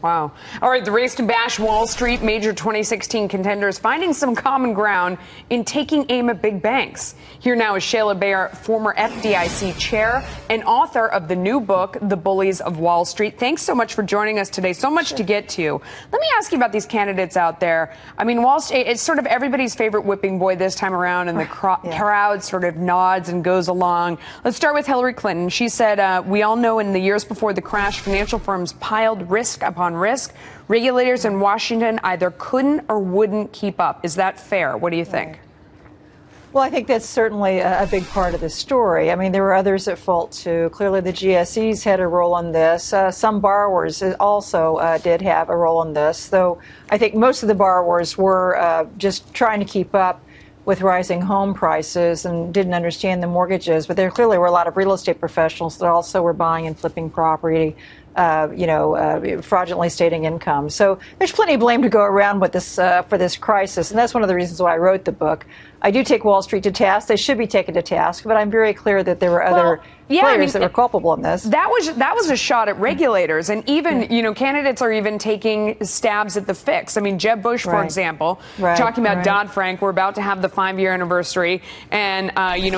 Wow. All right, the race to bash Wall Street, major 2016 contenders finding some common ground in taking aim at big banks. Here now is Sheila Bair, former FDIC chair and author of the new book, The Bullies of Wall Street. Thanks so much for joining us today. So much to get to. Let me ask you about these candidates out there. I mean, Wall Street, it's sort of everybody's favorite whipping boy this time around, and the crowd sort of nods and goes along. Let's start with Hillary Clinton. She said, we all know in the years before the crash, financial firms piled risk upon risk. Regulators in Washington either couldn't or wouldn't keep up. Is that fair? What do you think? Well, I think that's certainly a big part of the story. I mean, there were others at fault, too. Clearly, the GSEs had a role in this. Some borrowers also did have a role in this, though I think most of the borrowers were just trying to keep up with rising home prices and didn't understand the mortgages. But there clearly were a lot of real estate professionals that also were buying and flipping property, fraudulently stating income. So there's plenty of blame to go around with this for this crisis, and that's one of the reasons why I wrote the book. I do take Wall Street to task. They should be taken to task, but I'm very clear that there were other players that were culpable in this. That was a shot at regulators, and even candidates are even taking stabs at the fix. I mean, Jeb Bush, for example, talking about Dodd-Frank. We're about to have the 5-year anniversary, and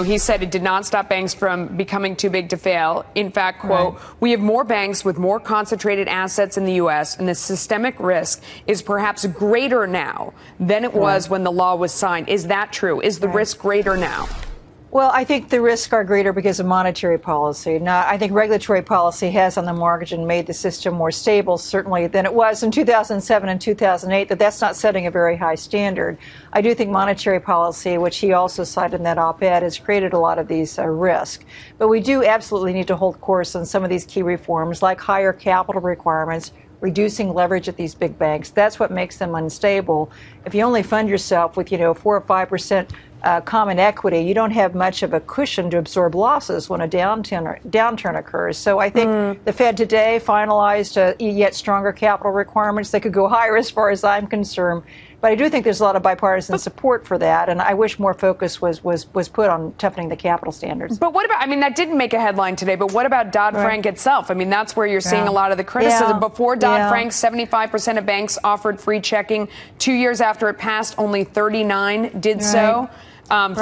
he said it did not stop banks from becoming too big to fail. In fact, quote, "We have more banks with more concentrated assets in the U.S., and the systemic risk is perhaps greater now than it was when the law was signed." Is that true? Is the risk greater now? Well, I think the risks are greater because of monetary policy. Now, I think regulatory policy has on the margin made the system more stable, certainly, than it was in 2007 and 2008, but that's not setting a very high standard. I do think monetary policy, which he also cited in that op-ed, has created a lot of these risks. But we do absolutely need to hold course on some of these key reforms, like higher capital requirements, reducing leverage at these big banks. That's what makes them unstable. If you only fund yourself with, 4 or 5% common equity, you don't have much of a cushion to absorb losses when a downturn occurs. So I think the Fed today finalized yet stronger capital requirements. They could go higher as far as I'm concerned. But I do think there's a lot of bipartisan support for that, and I wish more focus was put on toughening the capital standards. But what about, I mean, that didn't make a headline today, but what about Dodd-Frank itself? I mean, that's where you're seeing a lot of the criticism. Before Dodd-Frank, 75% of banks offered free checking. 2 years after it passed, only 39 did so.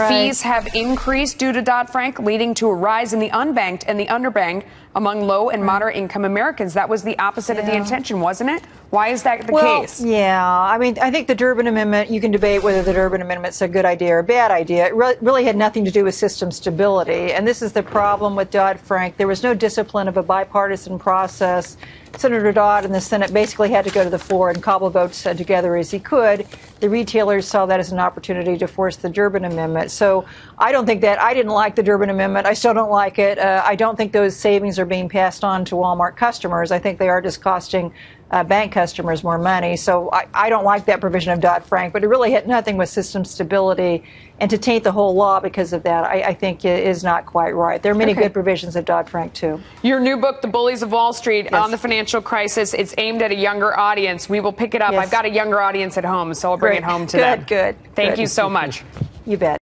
Fees have increased due to Dodd-Frank, leading to a rise in the unbanked and the underbanked among low and moderate income Americans. That was the opposite of the intention, wasn't it? Why is that the case? Yeah, I mean, I think the Durbin Amendment, you can debate whether the Durbin Amendment's a good idea or a bad idea. It really had nothing to do with system stability. And this is the problem with Dodd-Frank. There was no discipline of a bipartisan process. Senator Dodd and the Senate basically had to go to the floor and cobble votes together as he could. The retailers saw that as an opportunity to force the Durbin Amendment. So I don't think that, I didn't like the Durbin Amendment. I still don't like it. I don't think those savings are being passed on to Walmart customers. I think they are just costing bank customers more money. So I don't like that provision of Dodd-Frank, but it really had nothing with system stability. And to taint the whole law because of that, I think is not quite right. There are many good provisions of Dodd-Frank, too. Your new book, The Bullies of Wall Street, on the financial crisis, it's aimed at a younger audience. We will pick it up. I've got a younger audience at home, so I'll bring it home to them. Good. Thank you so much. You bet.